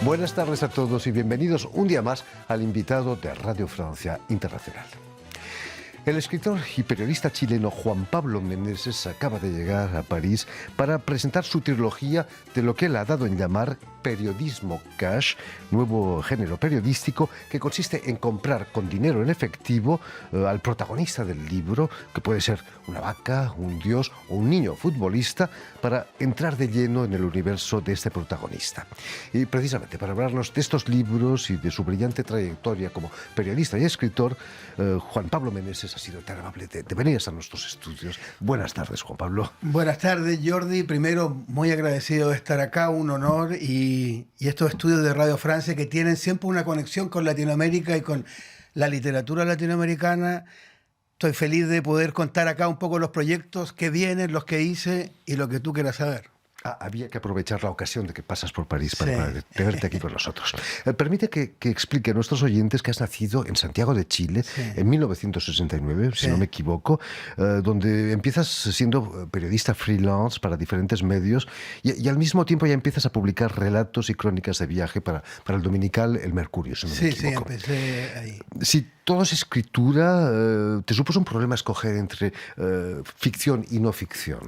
Buenas tardes a todos y bienvenidos un día más al invitado de Radio Francia Internacional. El escritor y periodista chileno Juan Pablo Meneses acaba de llegar a París para presentar su trilogía de lo que él ha dado en llamar periodismo cash, nuevo género periodístico que consiste en comprar con dinero en efectivo al protagonista del libro, que puede ser una vaca, un dios o un niño futbolista, para entrar de lleno en el universo de este protagonista. Y precisamente para hablarnos de estos libros y de su brillante trayectoria como periodista y escritor, Juan Pablo Meneses ha sido tan amable de venir a nuestros estudios. Buenas tardes, Juan Pablo. Buenas tardes, Jordi. Primero, muy agradecido de estar acá, un honor, y estos estudios de Radio Francia que tienen siempre una conexión con Latinoamérica y con la literatura latinoamericana. Estoy feliz de poder contar acá un poco los proyectos que vienen, los que hice y lo que tú quieras saber. Había que aprovechar la ocasión de que pasas por París para tenerte aquí con nosotros. Permite que explique a nuestros oyentes que has nacido en Santiago de Chile en 1969, si no me equivoco, donde empiezas siendo periodista freelance para diferentes medios y al mismo tiempo ya empiezas a publicar relatos y crónicas de viaje para el dominical El Mercurio, si no me equivoco. Sí, empecé ahí. Si todo es escritura, ¿te supuso un problema escoger entre ficción y no ficción?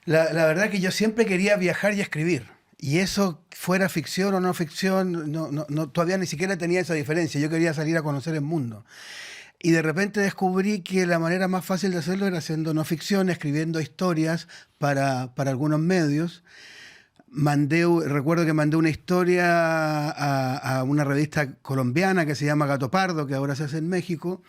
La verdad que yo siempre quería viajar y escribir. Y eso, fuera ficción o no ficción, todavía ni siquiera tenía esa diferencia. Yo quería salir a conocer el mundo. Y de repente descubrí que la manera más fácil de hacerlo era haciendo no ficción, escribiendo historias para algunos medios. Recuerdo que mandé una historia a una revista colombiana que se llama Gato Pardo, que ahora se hace en México,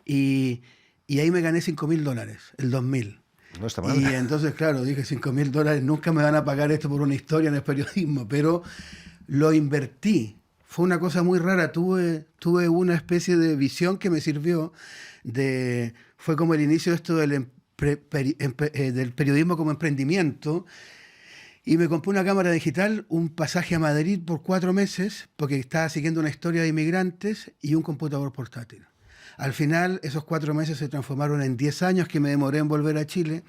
y ahí me gané $5.000, el 2000. No está mal. Y entonces, claro, dije $5.000, nunca me van a pagar esto por una historia en el periodismo, pero lo invertí. Fue una cosa muy rara, tuve una especie de visión que me sirvió, fue como el inicio de esto del periodismo como emprendimiento, y me compré una cámara digital, un pasaje a Madrid por 4 meses, porque estaba siguiendo una historia de inmigrantes, y un computador portátil. Al final, esos 4 meses se transformaron en 10 años que me demoré en volver a Chile,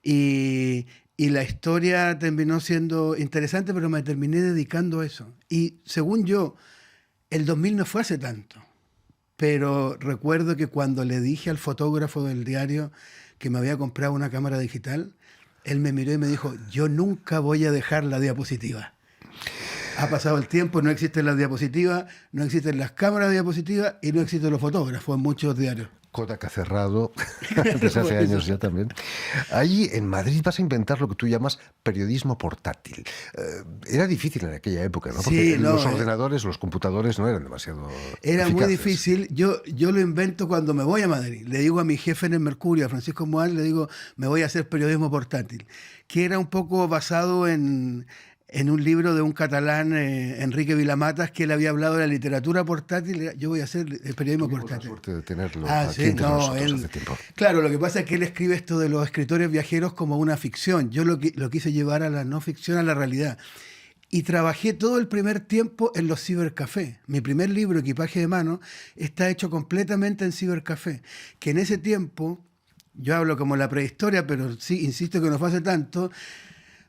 y la historia terminó siendo interesante, pero me terminé dedicando a eso. Y según yo, el 2000 no fue hace tanto, pero recuerdo que cuando le dije al fotógrafo del diario que me había comprado una cámara digital, él me miró y me dijo: yo nunca voy a dejar la diapositiva. Ha pasado el tiempo, no existen las diapositivas, no existen las cámaras de diapositivas y no existen los fotógrafos en muchos diarios. Kodak ha cerrado desde hace años ya también. Ahí en Madrid vas a inventar lo que tú llamas periodismo portátil. Era difícil en aquella época, ¿no? Porque los ordenadores, los computadores no eran demasiado Era eficaces. Muy difícil. Yo lo invento cuando me voy a Madrid. Le digo a mi jefe en El Mercurio, a Francisco Moal, le digo, me voy a hacer periodismo portátil, que era un poco basado en un libro de un catalán, Enrique Vilamatas, que él había hablado de la literatura portátil. Yo voy a hacer el periodismo portátil. La suerte de tenerlo aquí entre nosotros hace tiempo. Claro, lo que pasa es que él escribe esto de los escritores viajeros como una ficción. Yo lo quise llevar a la no ficción, a la realidad. Y trabajé todo el primer tiempo en los cibercafés. Mi primer libro, Equipaje de Mano, está hecho completamente en cibercafé. Que en ese tiempo, yo hablo como la prehistoria, pero sí, insisto que no fue hace tanto.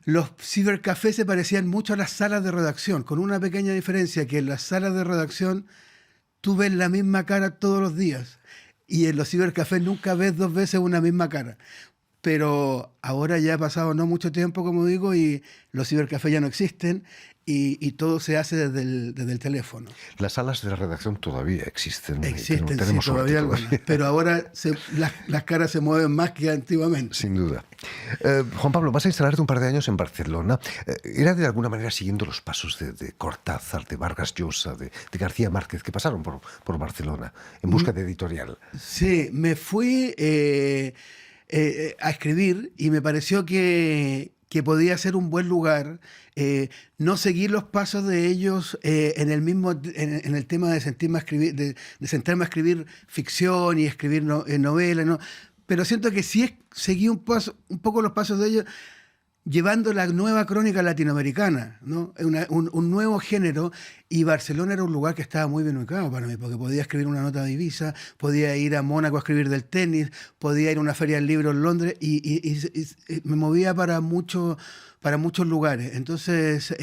Los cibercafés se parecían mucho a las salas de redacción, con una pequeña diferencia, que en las salas de redacción tú ves la misma cara todos los días, y en los cibercafés nunca ves 2 veces una misma cara. Pero ahora ya ha pasado no mucho tiempo, como digo, y los cibercafés ya no existen, y todo se hace desde el teléfono. Las salas de la redacción todavía existen. Existen, tenemos sí, todavía algunas, pero ahora las caras se mueven más que antiguamente. Sin duda. Juan Pablo, vas a instalarte un par de años en Barcelona. ¿Era de alguna manera siguiendo los pasos de Cortázar, de Vargas Llosa, de García Márquez, que pasaron por Barcelona en busca de editorial? Sí, me fui a escribir y me pareció que podía ser un buen lugar, no seguir los pasos de ellos en el tema de sentarme a escribir ficción y escribir novelas, ¿no? Pero siento que sí seguí un poco los pasos de ellos, llevando la nueva crónica latinoamericana, ¿no? Un nuevo género, y Barcelona era un lugar que estaba muy bien ubicado para mí, porque podía escribir una nota de Ibiza, podía ir a Mónaco a escribir del tenis, podía ir a una feria del libro en Londres, y me movía para muchos para muchos lugares. Entonces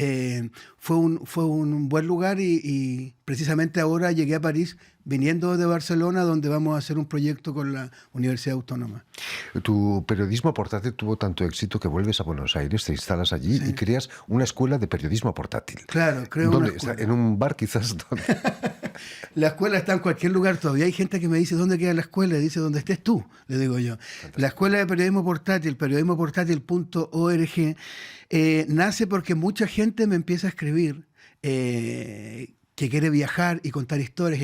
fue un buen lugar y precisamente ahora llegué a París viniendo de Barcelona, donde vamos a hacer un proyecto con la Universidad Autónoma. Tu periodismo portátil tuvo tanto éxito que vuelves a Buenos Aires, te instalas allí y creas una escuela de periodismo portátil. Claro, creo una ¿Dónde? escuela. ¿En un bar quizás? ¿Dónde? La escuela está en cualquier lugar. Todavía hay gente que me dice, ¿dónde queda la escuela? Y dice, ¿dónde estés tú? Le digo yo. Fantástico. La escuela de periodismo portátil, periodismoportátil.org, nace porque mucha gente me empieza a escribir que quiere viajar y contar historias,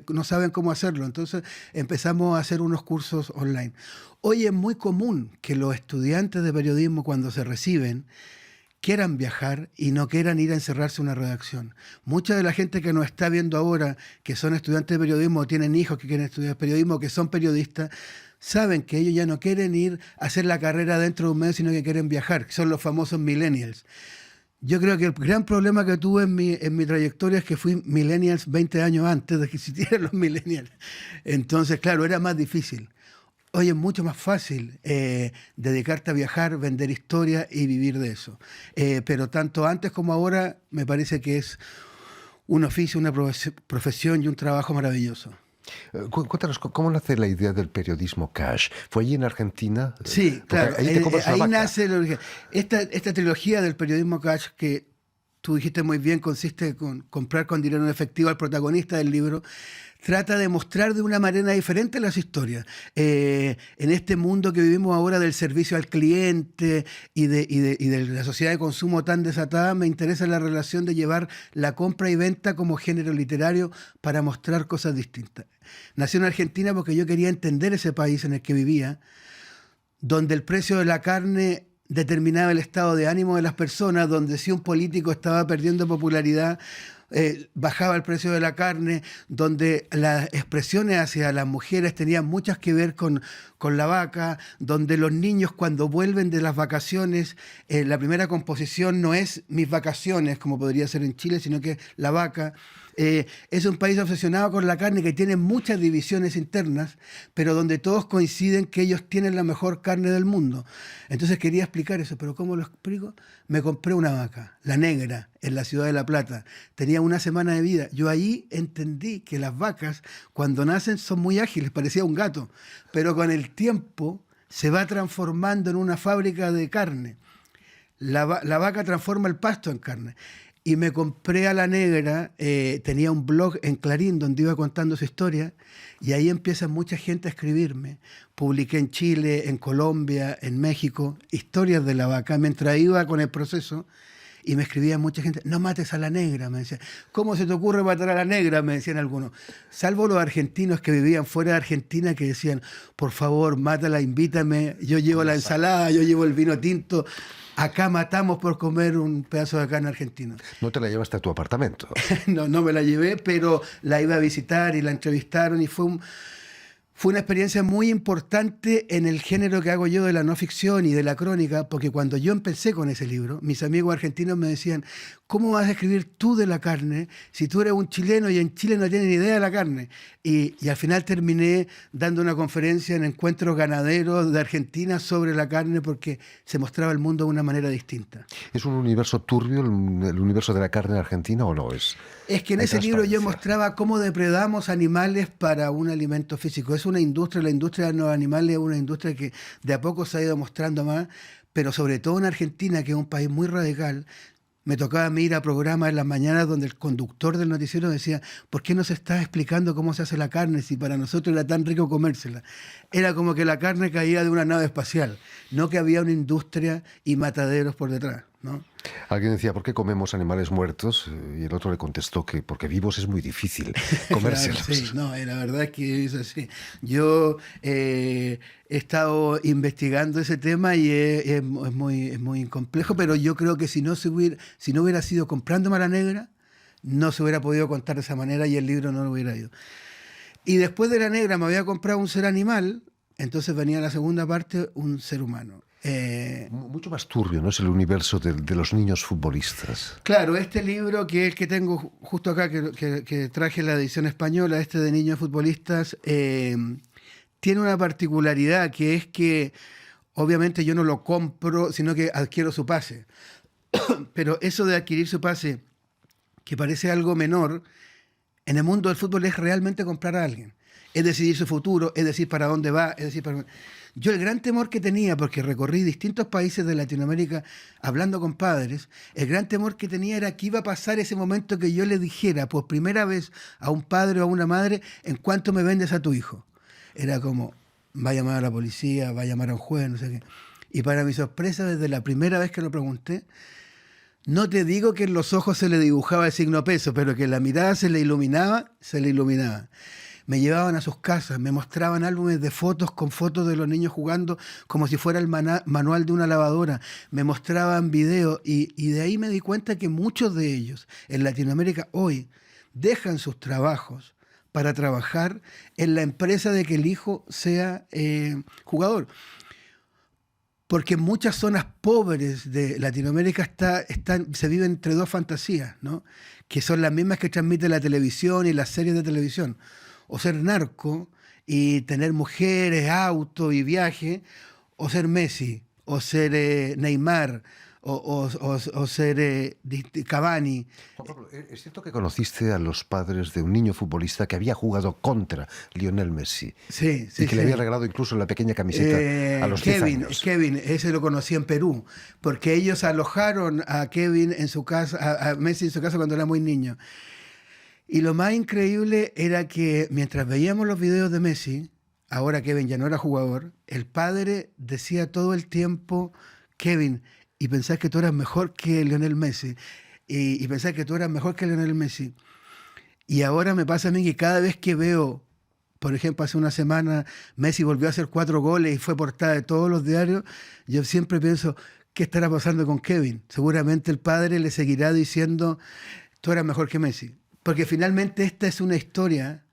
no saben cómo hacerlo. Entonces empezamos a hacer unos cursos online. Hoy es muy común que los estudiantes de periodismo, cuando se reciben, quieran viajar y no quieran ir a encerrarse en una redacción. Mucha de la gente que nos está viendo ahora, que son estudiantes de periodismo, o tienen hijos que quieren estudiar periodismo, que son periodistas, saben que ellos ya no quieren ir a hacer la carrera dentro de un mes, sino que quieren viajar, que son los famosos millennials. Yo creo que el gran problema que tuve en mi trayectoria es que fui millennials 20 años antes de que existieran los millennials. Entonces, claro, era más difícil. Hoy es mucho más fácil dedicarte a viajar, vender historia y vivir de eso. Pero tanto antes como ahora me parece que es un oficio, una profesión y un trabajo maravilloso. Cuéntanos, ¿cómo nace la idea del periodismo cash? ¿Fue allí en Argentina? Sí, claro. Ahí nace el origen. Esta trilogía del periodismo cash, que tú dijiste muy bien, consiste en comprar con dinero en efectivo al protagonista del libro, trata de mostrar de una manera diferente las historias. En este mundo que vivimos ahora del servicio al cliente y de la sociedad de consumo tan desatada, me interesa la relación de llevar la compra y venta como género literario para mostrar cosas distintas. Nací en Argentina porque yo quería entender ese país en el que vivía, donde el precio de la carne determinaba el estado de ánimo de las personas, donde si un político estaba perdiendo popularidad, bajaba el precio de la carne, donde las expresiones hacia las mujeres tenían muchas que ver con la vaca, donde los niños cuando vuelven de las vacaciones, la primera composición no es mis vacaciones, como podría ser en Chile, sino que la vaca. Es un país obsesionado con la carne que tiene muchas divisiones internas, pero donde todos coinciden que ellos tienen la mejor carne del mundo. Entonces quería explicar eso, pero ¿cómo lo explico? Me compré una vaca, la negra, en la ciudad de La Plata. Tenía una semana de vida. Yo ahí entendí que las vacas, cuando nacen, son muy ágiles, parecía un gato, pero con el tiempo se va transformando en una fábrica de carne. La vaca transforma el pasto en carne. Y me compré a la negra, tenía un blog en Clarín donde iba contando su historia y ahí empieza mucha gente a escribirme. Publiqué en Chile, en Colombia, en México, historias de la vaca mientras iba con el proceso y me escribía mucha gente, no mates a la negra, me decían. ¿Cómo se te ocurre matar a la negra? Me decían algunos. Salvo los argentinos que vivían fuera de Argentina que decían, por favor, mátala, invítame, yo llevo la ensalada, yo llevo el vino tinto. Acá matamos por comer un pedazo de carne argentina. ¿No te la llevaste a tu apartamento? No me la llevé, pero la iba a visitar y la entrevistaron y fue una experiencia muy importante en el género que hago yo de la no ficción y de la crónica, porque cuando yo empecé con ese libro, mis amigos argentinos me decían, ¿cómo vas a escribir tú de la carne si tú eres un chileno y en Chile no tienes ni idea de la carne? Y al final terminé dando una conferencia en encuentros ganaderos de Argentina sobre la carne porque se mostraba el mundo de una manera distinta. ¿Es un universo turbio el universo de la carne en Argentina o no es? Es que en ese libro yo mostraba cómo depredamos animales para un alimento físico. Es una industria, la industria de los animales es una industria que de a poco se ha ido mostrando más, pero sobre todo en Argentina, que es un país muy radical. Me tocaba a mí ir a programas en las mañanas donde el conductor del noticiero decía, ¿por qué no se está explicando cómo se hace la carne si para nosotros era tan rico comérsela? Era como que la carne caía de una nave espacial, no que había una industria y mataderos por detrás, ¿no? Alguien decía, ¿por qué comemos animales muertos? Y el otro le contestó que porque vivos es muy difícil comérselos. Claro, sí, no, la verdad es que es así. Yo he estado investigando ese tema y es muy complejo, pero yo creo que si no hubiera sido comprándome a la negra, no se hubiera podido contar de esa manera y el libro no lo hubiera ido. Y después de la negra me había comprado un ser animal, entonces venía la segunda parte, un ser humano. Mucho más turbio, ¿no? Es el universo de los niños futbolistas. Claro, este libro que es el que tengo justo acá, que traje la edición española, este de niños futbolistas, tiene una particularidad que es que Obviamente yo no lo compro, sino que adquiero su pase. Pero eso de adquirir su pase, que parece algo menor, en el mundo del fútbol es realmente comprar a alguien. Es decidir su futuro, es decir para dónde va, es decir para... Yo el gran temor que tenía, porque recorrí distintos países de Latinoamérica hablando con padres, el gran temor que tenía era que iba a pasar ese momento que yo le dijera por primera vez a un padre o a una madre, ¿en cuánto me vendes a tu hijo? Era como, va a llamar a la policía, va a llamar a un juez, no sé qué. Y para mi sorpresa, desde la primera vez que lo pregunté, no te digo que en los ojos se le dibujaba el signo peso, pero que la mirada se le iluminaba, se le iluminaba. Me llevaban a sus casas, me mostraban álbumes de fotos con fotos de los niños jugando como si fuera el manual de una lavadora. Me mostraban videos y de ahí me di cuenta que muchos de ellos en Latinoamérica hoy dejan sus trabajos para trabajar en la empresa de que el hijo sea jugador. Porque en muchas zonas pobres de Latinoamérica se viven entre dos fantasías, ¿no? Que son las mismas que transmite la televisión y las series de televisión. O ser narco y tener mujeres, autos y viaje, o ser Messi, o ser Neymar, o ser Cavani. Juan Pablo, ¿es cierto que conociste a los padres de un niño futbolista que había jugado contra Lionel Messi? Sí, y que le había regalado incluso la pequeña camiseta a los 10 años. Kevin, ese lo conocí en Perú, porque ellos alojaron a Kevin en su casa, a Messi en su casa cuando era muy niño. Y lo más increíble era que mientras veíamos los videos de Messi, ahora Kevin ya no era jugador, el padre decía todo el tiempo, Kevin, y pensás que tú eras mejor que Lionel Messi, y pensás que tú eras mejor que Lionel Messi. Y ahora me pasa a mí que cada vez que veo, por ejemplo, hace una semana Messi volvió a hacer 4 goles y fue portada de todos los diarios, yo siempre pienso, ¿qué estará pasando con Kevin? Seguramente el padre le seguirá diciendo, tú eras mejor que Messi. Porque finalmente esta es una historia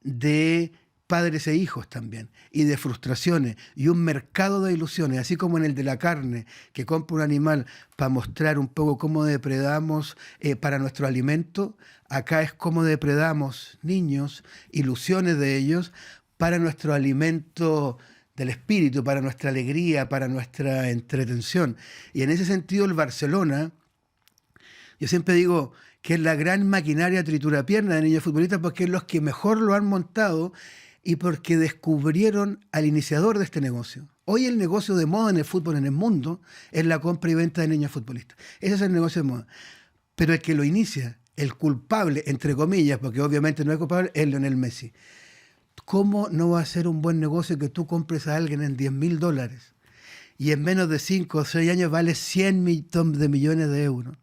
de padres e hijos también, y de frustraciones, y un mercado de ilusiones, así como en el de la carne, que compra un animal para mostrar un poco cómo depredamos para nuestro alimento, acá es cómo depredamos niños, ilusiones de ellos, para nuestro alimento del espíritu, para nuestra alegría, para nuestra entretención. Y en ese sentido el Barcelona, yo siempre digo que es la gran maquinaria triturapierna de niños futbolistas porque es los que mejor lo han montado y porque descubrieron al iniciador de este negocio. Hoy el negocio de moda en el fútbol en el mundo es la compra y venta de niños futbolistas. Ese es el negocio de moda. Pero el que lo inicia, el culpable, entre comillas, porque obviamente no es culpable, es Lionel Messi. ¿Cómo no va a ser un buen negocio que tú compres a alguien en $10.000 y en menos de 5 o 6 años vale 100 millones de euros?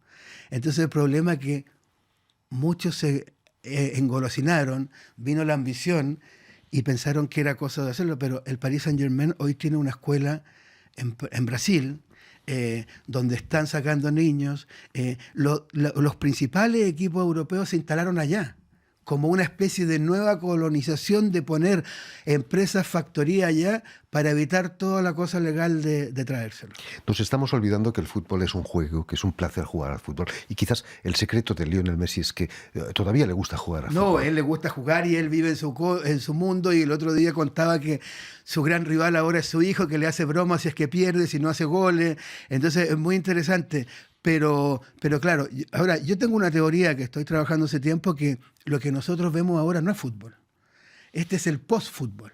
Entonces el problema es que muchos se engolosinaron, vino la ambición y pensaron que era cosa de hacerlo, pero el Paris Saint-Germain hoy tiene una escuela en Brasil donde están sacando niños. Los principales equipos europeos se instalaron allá, como una especie de nueva colonización de poner empresas, factorías allá para evitar toda la cosa legal de traérselo. Nos estamos olvidando que el fútbol es un juego, que es un placer jugar al fútbol. Y quizás el secreto de Lionel Messi es que todavía le gusta jugar al fútbol. No, él le gusta jugar y él vive en su mundo, y el otro día contaba que su gran rival ahora es su hijo, que le hace bromas si es que pierde, si no hace goles. Entonces es muy interesante. Pero claro, ahora yo tengo una teoría que estoy trabajando hace tiempo, que lo que nosotros vemos ahora no es fútbol. Este es el post-fútbol.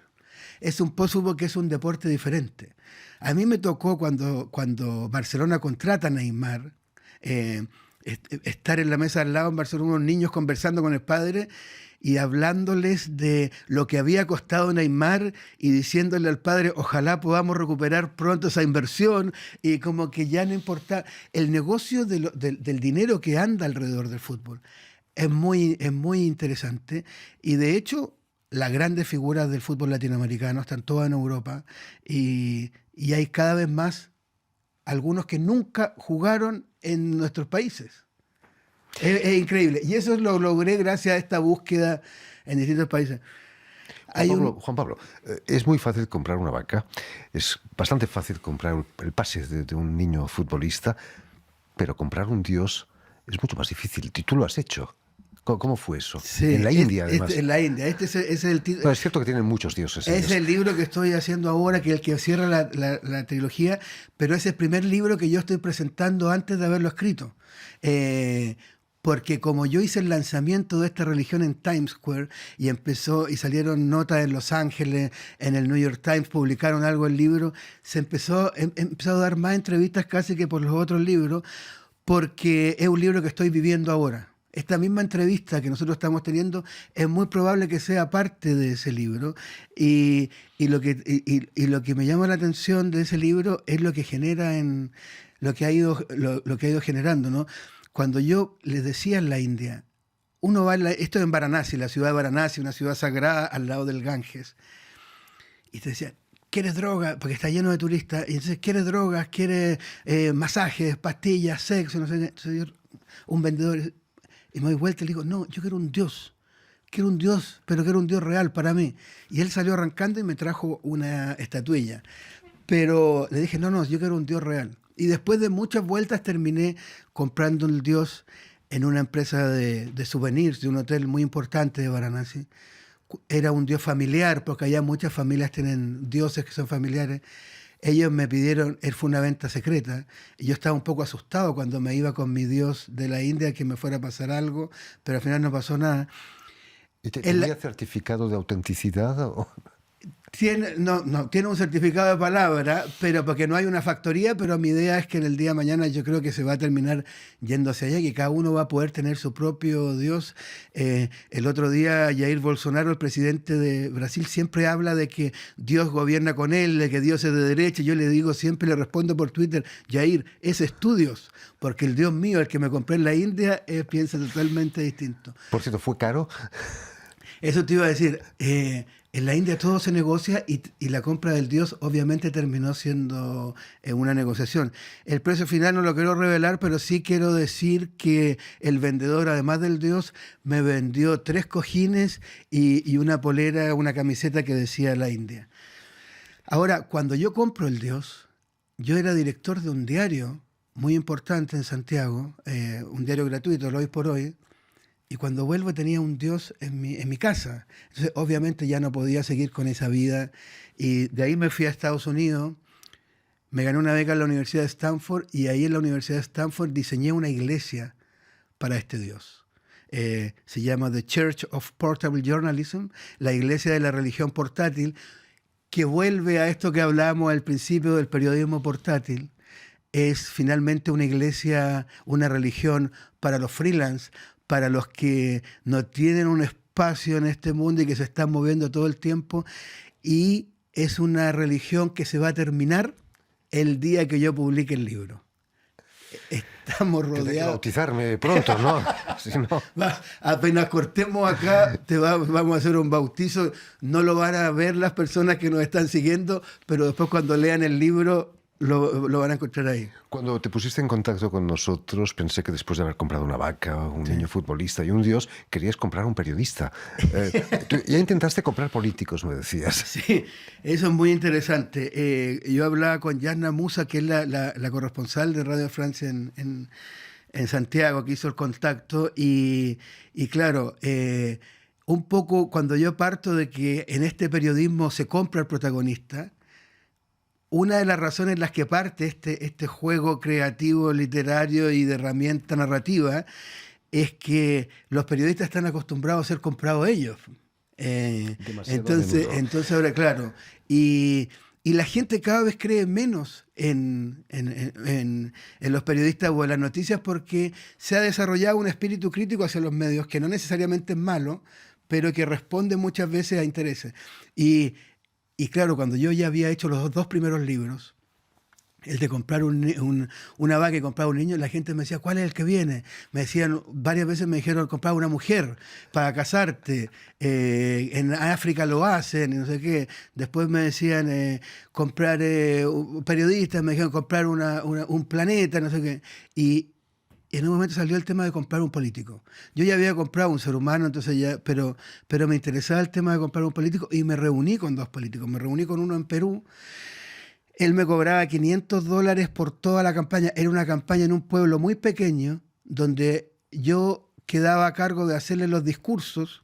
Es un post-fútbol que es un deporte diferente. A mí me tocó cuando Barcelona contrata a Neymar, estar en la mesa al lado en Barcelona, unos niños conversando con el padre y hablándoles de lo que había costado Neymar y diciéndole al padre, ojalá podamos recuperar pronto esa inversión, y como que ya no importa el negocio del dinero que anda alrededor del fútbol. Es muy interesante, y de hecho las grandes figuras del fútbol latinoamericano están todas en Europa, y hay cada vez más algunos que nunca jugaron en nuestros países. Es increíble. Y eso lo logré gracias a esta búsqueda en distintos países. Juan Pablo, es muy fácil comprar una vaca, es bastante fácil comprar el pase de un niño futbolista, pero comprar un dios es mucho más difícil. Y tú lo has hecho. ¿Cómo fue eso? Sí, En la India, además. en la India. Es el título. Bueno, es cierto que tienen muchos dioses. Es el libro que estoy haciendo ahora, que es el que cierra la trilogía, pero es el primer libro que yo estoy presentando antes de haberlo escrito. Porque como yo hice el lanzamiento de esta religión en Times Square y salieron notas en Los Ángeles, en el New York Times, publicaron algo el libro, empezó a dar más entrevistas casi que por los otros libros, porque es un libro que estoy viviendo ahora. Esta misma entrevista que nosotros estamos teniendo es muy probable que sea parte de ese libro lo que me llama la atención de ese libro es lo que genera en lo que ha ido generando, ¿no? Cuando yo les decía en la India, uno va esto es en Varanasi, la ciudad de Varanasi, una ciudad sagrada al lado del Ganges, y te decía, ¿quieres droga? Porque está lleno de turistas, y entonces, ¿quieres drogas? ¿Quieres masajes, pastillas, sexo? No sé qué. Entonces, un vendedor. Y me doy vuelta y le digo, no, yo quiero un Dios, pero quiero un Dios real para mí. Y él salió arrancando y me trajo una estatuilla. Pero le dije, no, yo quiero un Dios real. Y después de muchas vueltas terminé comprando un Dios en una empresa de souvenirs, de un hotel muy importante de Varanasi. Era un Dios familiar, porque allá muchas familias tienen dioses que son familiares. Ellos me pidieron, fue una venta secreta, y yo estaba un poco asustado cuando me iba con mi Dios de la India que me fuera a pasar algo, pero al final no pasó nada. ¿Y tenía certificado de autenticidad? Tiene un certificado de palabra, pero porque no hay una factoría, pero mi idea es que en el día de mañana yo creo que se va a terminar yendo hacia allá, que cada uno va a poder tener su propio Dios. El otro día Jair Bolsonaro, el presidente de Brasil, siempre habla de que Dios gobierna con él, de que Dios es de derecha. Yo le digo, siempre le respondo por Twitter, Jair, ese es tu Dios, porque el Dios mío, el que me compré en la India, piensa totalmente distinto. Por cierto, ¿fue caro? Eso te iba a decir. En la India todo se negocia y la compra del Dios obviamente terminó siendo una negociación. El precio final no lo quiero revelar, pero sí quiero decir que el vendedor, además del Dios, me vendió 3 cojines y una polera, una camiseta que decía la India. Ahora, cuando yo compro el Dios, yo era director de un diario muy importante en Santiago, un diario gratuito, el Hoy por Hoy. Y cuando vuelvo tenía un Dios en mi casa. Entonces, obviamente ya no podía seguir con esa vida. Y de ahí me fui a Estados Unidos. Me gané una beca en la Universidad de Stanford. Y ahí en la Universidad de Stanford diseñé una iglesia para este Dios. Se llama The Church of Portable Journalism, la iglesia de la religión portátil, que vuelve a esto que hablábamos al principio del periodismo portátil. Es finalmente una iglesia, una religión para los freelance, para los que no tienen un espacio en este mundo y que se están moviendo todo el tiempo. Y es una religión que se va a terminar el día que yo publique el libro. Estamos rodeados. Tendré que bautizarme pronto, ¿no? Si no... Apenas cortemos acá, vamos a hacer un bautizo. No lo van a ver las personas que nos están siguiendo, pero después cuando lean el libro lo van a encontrar ahí. Cuando te pusiste en contacto con nosotros, pensé que después de haber comprado una vaca, un niño futbolista y un Dios, querías comprar un periodista. Tú ya intentaste comprar políticos, me decías. Sí, eso es muy interesante. Yo hablaba con Yarna Musa, que es la corresponsal de Radio Francia en Santiago, que hizo el contacto, y claro, un poco cuando yo parto de que en este periodismo se compra el protagonista, una de las razones en las que parte este juego creativo, literario y de herramienta narrativa es que los periodistas están acostumbrados a ser comprados ellos. Entonces ahora, claro, y la gente cada vez cree menos en los periodistas o en las noticias porque se ha desarrollado un espíritu crítico hacia los medios que no necesariamente es malo, pero que responde muchas veces a intereses. Y claro, cuando yo ya había hecho los 2 primeros libros, el de comprar una vaca y comprar un niño, la gente me decía, ¿cuál es el que viene? Me decían, varias veces me dijeron, comprar una mujer para casarte, en África lo hacen, y no sé qué. Después me decían, comprar periodistas, me dijeron, comprar un planeta, no sé qué. Y en un momento salió el tema de comprar un político. Yo ya había comprado un ser humano, entonces pero me interesaba el tema de comprar un político y me reuní con 2 políticos. Me reuní con uno en Perú. Él me cobraba $500 por toda la campaña. Era una campaña en un pueblo muy pequeño donde yo quedaba a cargo de hacerle los discursos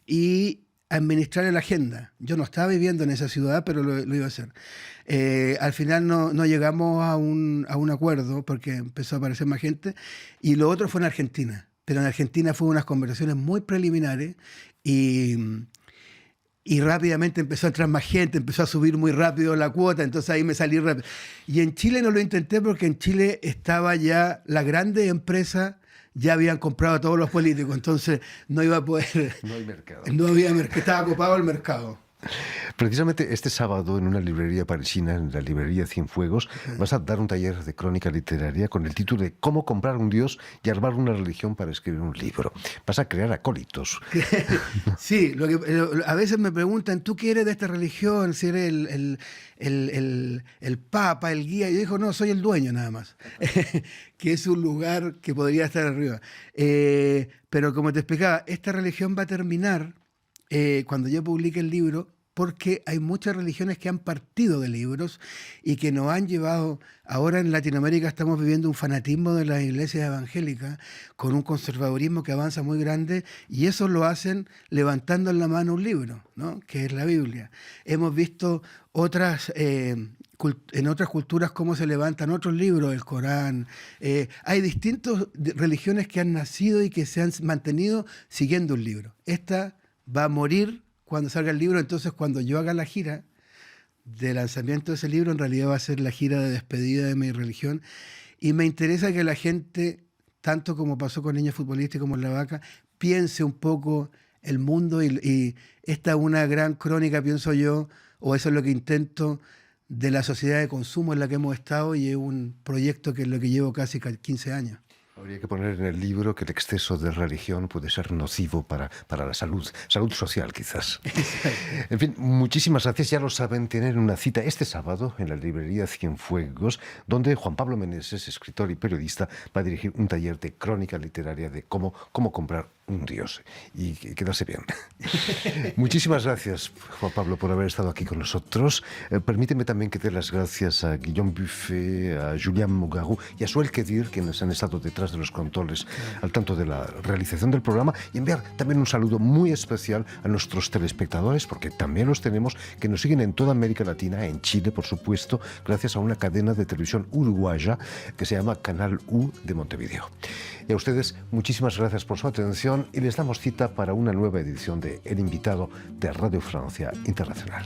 y administrar la agenda. Yo no estaba viviendo en esa ciudad, pero lo iba a hacer. Al final no llegamos a un acuerdo porque empezó a aparecer más gente, y lo otro fue en Argentina. Pero en Argentina fueron unas conversaciones muy preliminares y rápidamente empezó a entrar más gente, empezó a subir muy rápido la cuota, entonces ahí me salí rápido. Y en Chile no lo intenté porque en Chile estaba ya la grande empresa, ya habían comprado a todos los políticos, entonces no iba a poder... No hay mercado. No había mercado, estaba ocupado el mercado. Precisamente este sábado, en una librería parisina, en la librería Cienfuegos, vas a dar un taller de crónica literaria con el título de Cómo comprar un dios y armar una religión para escribir un libro. Vas a crear acólitos. Sí, a veces me preguntan, ¿tú qué eres de esta religión? Si eres el papa, el guía. Yo digo, no, soy el dueño nada más. Que es un lugar que podría estar arriba. Pero como te explicaba, esta religión va a terminar cuando yo publique el libro, porque hay muchas religiones que han partido de libros y que nos han llevado... Ahora en Latinoamérica estamos viviendo un fanatismo de las iglesias evangélicas con un conservadurismo que avanza muy grande, y eso lo hacen levantando en la mano un libro, ¿no? Que es la Biblia. Hemos visto en otras culturas cómo se levantan otros libros, el Corán. Hay distintas religiones que han nacido y que se han mantenido siguiendo un libro. Esta va a morir cuando salga el libro, entonces cuando yo haga la gira de lanzamiento de ese libro, en realidad va a ser la gira de despedida de mi religión, y me interesa que la gente, tanto como pasó con Niños Futbolistas como en La Vaca, piense un poco el mundo, y esta es una gran crónica, pienso yo, o eso es lo que intento, de la sociedad de consumo en la que hemos estado, y es un proyecto que es lo que llevo casi 15 años. Habría que poner en el libro que el exceso de religión puede ser nocivo para la salud social quizás. En fin, muchísimas gracias. Ya lo saben, tienen una cita este sábado en la librería Cienfuegos, donde Juan Pablo Meneses, escritor y periodista, va a dirigir un taller de crónica literaria de cómo comprar un dios y quedarse bien. Muchísimas gracias, Juan Pablo, por haber estado aquí con nosotros. Permíteme también que dé las gracias a Guillaume Buffet, a Julián Mugarou y a Suel Kedir, quienes han estado detrás de los controles al tanto de la realización del programa, y enviar también un saludo muy especial a nuestros telespectadores, porque también los tenemos, que nos siguen en toda América Latina, en Chile, por supuesto, gracias a una cadena de televisión uruguaya que se llama Canal U de Montevideo. Y a ustedes, muchísimas gracias por su atención, y les damos cita para una nueva edición de El Invitado de Radio Francia Internacional.